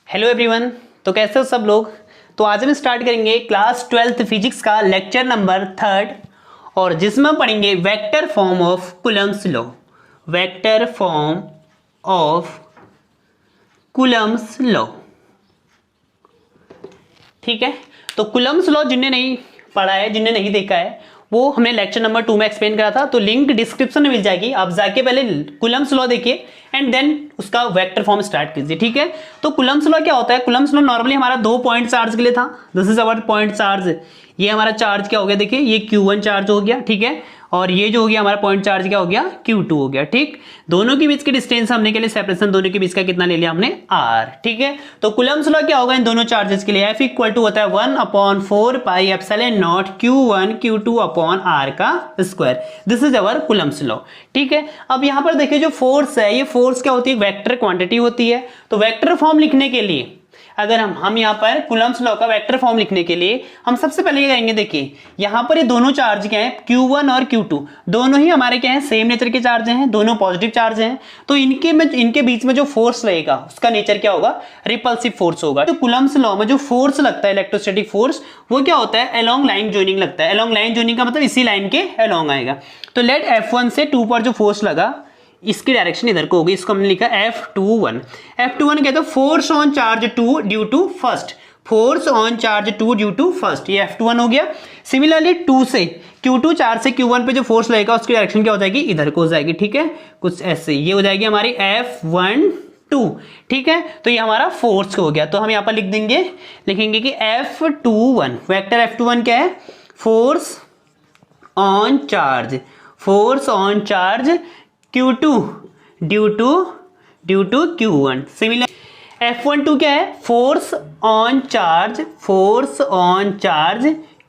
Hello everyone. तो कैसे हो सब लोग। तो आज हम स्टार्ट करेंगे क्लास 12th फिजिक्स का लेक्चर नंबर 3 और जिसमें हम पढ़ेंगे vector form of Coulomb's law. Vector form of Coulomb's law, ठीक है। तो कूलम्स लॉ जिन्हें नहीं पढ़ा है, जिन्हें नहीं देखा है, वो हमने लेक्चर नंबर 2 में एक्सप्लेन करा था। तो लिंक डिस्क्रिप्शन में मिल जाएगी, आप जाके पहले कूलम्स लॉ देखिए एंड देन उसका वेक्टर फॉर्म स्टार्ट कीजिए, ठीक है। तो कूलम्स लॉ क्या होता है? कूलम्स लॉ नॉर्मली हमारा 2 पॉइंट चार्ज के लिए था। This is our point charge. ये हमारा चार्ज क्या हो गया, देखिए ये Q1 चार्ज हो गया, ठीक है। और ये जो हो गया हमारा पॉइंट चार्ज क्या हो गया, Q2 हो गया, ठीक। दोनों के बीच के डिस्टेंस हमने के लिए सेपरेशन दोनों के बीच का कितना ले लिया हमने, R, ठीक है। तो कूलम्स लॉ क्या होगा इन दोनों चार्जेस के लिए, F इक्वल टू होता है 1/4 pi epsilon naught Q1 Q2 upon R का square. This is our Coulomb's law, ठीक है। अब यहाँ पर देखिए जो फोर्स है, ये फोर्स क्या होती है, वेक्टर क्वांटिटी होती है। तो वेक्टर फॉर्म लिखने के लिए अगर हम यहाँ पर कूलम्स लॉ का वेक्टर फॉर्म लिखने के लिए हम सबसे पहले क्या करेंगे, देखिए यहाँ पर ये दोनों चार्ज क्या है, Q1 और Q2 दोनों ही हमारे क्या है, सेम नेचर के चार्ज हैं, दोनों पॉजिटिव चार्ज हैं। तो इनके बीच में जो फोर्स रहेगा उसका नेचर क्या होगा, रिपल्सिव फोर्स होगा। तो कूलम्स लॉ में जो फोर्स लगता है, इलेक्ट्रोस्टैटिक फोर्स, वो क्या होता है, अलोंग लाइन जॉइनिंग लगता है। अलोंग लाइन जॉइनिंग का मतलब इसी लाइन के अलोंग आएगा। तो लेट F1 से 2 पर जो फोर्स लगा इसकी डायरेक्शन इधर को होगी, इसको हमने लिखा F21। F21 कहते हैं force on charge 2 due to first, force on charge 2 due to first, ये F21 हो गया। सिमिलरली 2 से Q2 चार्ज से Q1 पे जो फोर्स लगेगा उसकी डायरेक्शन क्या हो जाएगी, इधर को हो जाएगी, ठीक है। कुछ ऐसे ये हो जाएगी हमारी F12, ठीक है। तो ये हमारा फोर्स हो गया। तो हम यहाँ पर लिखेंगे कि F21, वेक्टर F21 क्या है, force on charge, force on charge Q2 due to Q1। Similar F12 क्या है, force on charge, force on charge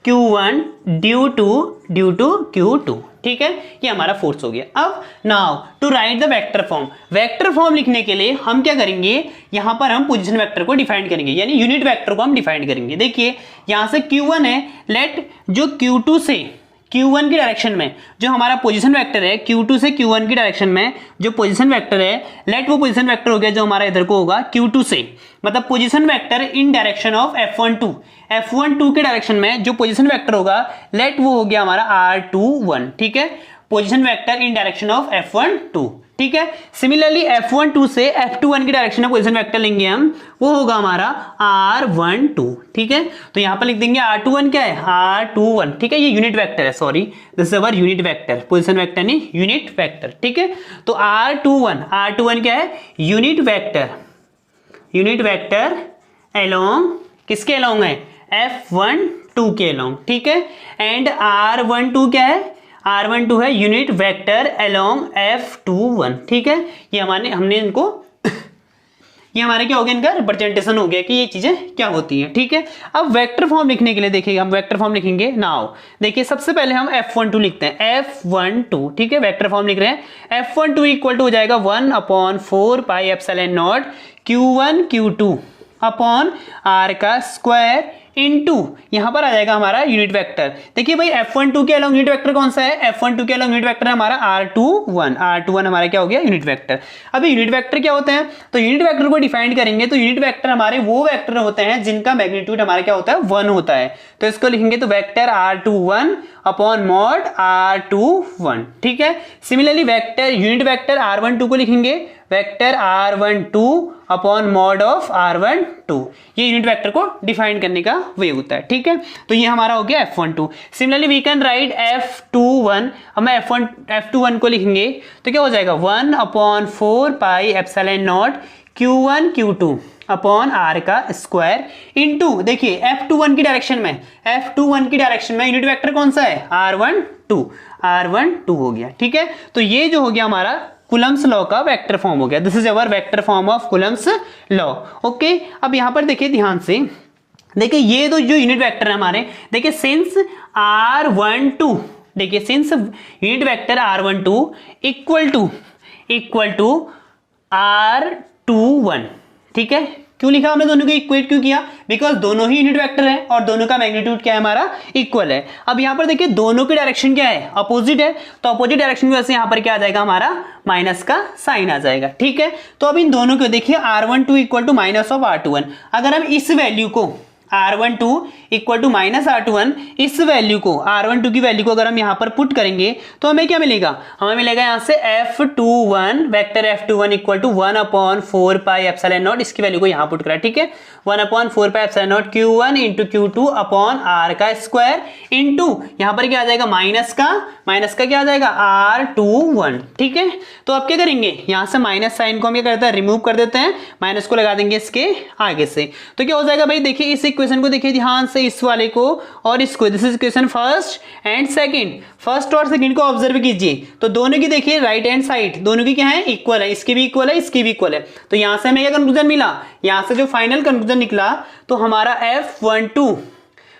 Q1 due to Q2, ठीक है। ये हमारा फोर्स हो गया। अब now to write the vector form, vector form लिखने के लिए हम क्या करेंगे, यहां पर हम पोजीशन वेक्टर को डिफाइन करेंगे, यानी यूनिट वेक्टर को हम डिफाइन करेंगे। देखिए यहां से Q1 है, लेट जो Q2 से Q1 की डायरेक्शन में जो हमारा पोजीशन वेक्टर है, Q2 से Q1 की डायरेक्शन में जो पोजीशन वेक्टर है, लेट वो पोजीशन वेक्टर हो गया जो हमारा इधर को होगा Q2 से, मतलब position vector in direction of F12, F12 के डायरेक्शन में जो पोजीशन वेक्टर होगा, लेट वो हो गया हमारा R21, ठीक है। Position vector in direction of F12, ठीक है। सिमिलरली F12 से F21 की डायरेक्शन में पोजीशन वेक्टर लेंगे हम, वो होगा हमारा R12, ठीक है। तो यहां पर लिख देंगे R21 क्या है, R21, ठीक है। ये यूनिट वेक्टर है, sorry this is our unit vector, position vector नहीं यूनिट वेक्टर, ठीक है। तो R21 क्या है, यूनिट वेक्टर अलोंग, किसके अलोंग है, F12 के अलोंग, ठीक है। एंड R12 क्या है, R12 है यूनिट वेक्टर अलोंग F21, ठीक है। ये हमने इनको ये हमारा क्या हो गया, इनका रिप्रेजेंटेशन हो गया कि ये चीजें क्या होती हैं, ठीक है। अब वेक्टर फॉर्म लिखने के लिए देखिए हम वेक्टर फॉर्म लिखेंगे। नाउ देखिए सबसे पहले हम F12 लिखते हैं, F12, ठीक है। वेक्टर फॉर्म लिख रहे हैं, F12 इक्वल टू हो जाएगा 1/4 pi epsilon naught Q1 Q2 upon R का स्क्वायर इनटू यहां पर आ जाएगा हमारा यूनिट वेक्टर। देखिए भाई F12 के अलोंग यूनिट वेक्टर कौन सा है, F12 के अलोंग यूनिट वेक्टर हमारा R21 हमारा क्या हो गया, यूनिट वेक्टर। अभी यूनिट वेक्टर क्या होते हैं, तो यूनिट वेक्टर को डिफाइन करेंगे तो यूनिट वेक्टर हमारे वो वेक्टर होते हैं जिनका मैग्नीट्यूड हमारा क्या होता है, 1 होता है। तो इसको लिखेंगे तो vector R21 upon mod R21, ठीक है। Similarly vector unit vector R12 को लिखेंगे vector R12 upon mod of R12, ये यूनिट वेक्टर को डिफाइन करने का वे होता है, ठीक है। तो ये हमारा हो गया F12। Similarly we can write F21, हम F21 को लिखेंगे तो क्या हो जाएगा 1/4 pi epsilon naught Q1 Q2 upon R का स्क्वायर इनटू, देखिए F21 की डायरेक्शन में यूनिट वेक्टर कौन सा है, R12 हो गया, ठीक है। तो ये जो हो गया हमारा कूलम्स लॉ का वेक्टर फॉर्म हो गया। This is our vector form of Coulomb's law, okay. अब यहां पर देखिए ध्यान से, देखिए ये जो यूनिट वेक्टर है हमारे, देखिए सिंस R12, देखिए since unit vector R12 equal to R21, ठीक है, क्यों लिखा हमने दोनों को इक्वेट क्यों किया? बिकॉज दोनों ही यूनिट वेक्टर है और दोनों का मैग्नीट्यूड क्या है हमारा? इक्वल है। अब यहाँ पर देखिए दोनों की डायरेक्शन क्या है? अपोजिट है, तो अपोजिट डायरेक्शन की वजह से यहाँ पर क्या आ जाएगा हमारा? माइनस का साइन आ जाएगा। ठीक है, तो अब इन दोनों को देखिए R12 equal to minus of R21, अगर हम इस वैल्यू को R12 equal to minus R21, इस वैल्यू को R12 की वैल्यू को अगर हम यहाँ पर पुट करेंगे तो हमें क्या मिलेगा? हमें मिलेगा यहाँ से F21 vector F21 equal to 1/4 pi epsilon naught, इसकी वैल्यू को यहाँ पुट करा। ठीक है, 1/4 pi epsilon naught Q1 into Q2 upon R का स्क्वायर इंटू यहाँ पर क्या आ जाएगा? माइनस का क्या आ जाएगा? R21। ठीक है, तो अब क्या करेंगे? यहाँ से माइनस साइन को हम क्या करते हैं? रिमूव कर देते हैं, माइनस को लगा देंगे इसके आगे से। तो क्या हो जाएगा भाई? देखिए इस इक्वेशन को देखिए ध्यान से, इस वाले को और इसको, this is equation first and second, first और सेकंड को ऑब्जर्व कीजिए। तो दोनों की देखिए राइट हैंड साइड दोनों की क्या है? इक्वल है, इसकी भी इक्वल है, इसकी भी इक्वल है। तो यहां से हमें क्या कंक्लूजन मिला? यहां से जो फाइनल कंक्लूजन निकला तो हमारा F12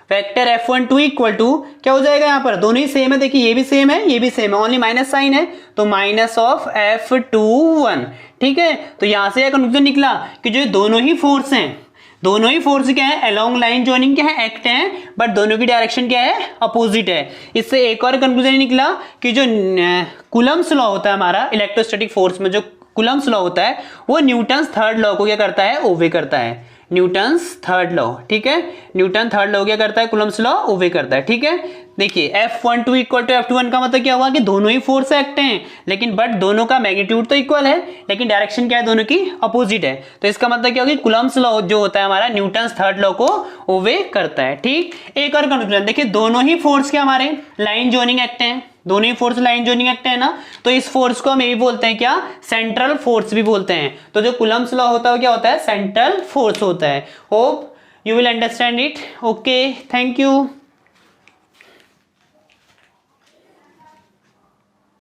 vector F12 equal to क्या हो जाएगा? यहाँ पर दोनों ही सेम है, देखिए ये भी सेम है, ये भी सेम है, ओनली माइनस साइन है, तो माइनस ऑफ F21। ठीक है, तो यहां से यह कंक्लूजन निकला कि जो दोनों ही फोर्स हैं, दोनों ही फोर्स क्या है? अलोंग लाइन जॉइनिंग क्या है? एक्ट है, बट दोनों की डायरेक्शन क्या है? अपोजिट है। इससे एक और कंक्लूजन निकला कि जो कूलम्ब्स लॉ होता है हमारा इलेक्ट्रोस्टैटिक फोर्स में, जो कूलम्ब्स लॉ होता है वो न्यूटन्स थर्ड लॉ को क्या करता है? ओबे करता है, न्यूटन्स थर्ड लॉ। ठीक है, न्यूटन थर्ड लॉ क्या करता है? कूलम्ब्स लॉ ओबे करता है। ठीक है, देखिए F12 इक्वल टू F21 का मतलब क्या हुआ कि दोनों ही फोर्स एक्ट हैं, लेकिन बट दोनों का मैग्नीट्यूड तो इक्वल है, लेकिन डायरेक्शन क्या है? दोनों की अपोजिट है। तो इसका मतलब क्या होगा? कूलम्ब्स लॉ जो होता है हमारा न्यूटन्स थर्ड लॉ को ओबे करता है। ठीक, एक और कंक्लूजन देखिए, दोनों ही फोर्स के हमारे लाइन जॉइनिंग एक्ट हैं, दोनों ही फोर्स लाइन जॉइनिंग एक्ट है ना, तो इस फोर्स को हम ये भी बोलते हैं क्या? सेंट्रल फोर्स भी बोलते हैं। तो जो कूलम्ब्स लॉ होता है वो क्या होता है? सेंट्रल फोर्स होता है। Hope you will understand it. Okay, thank you.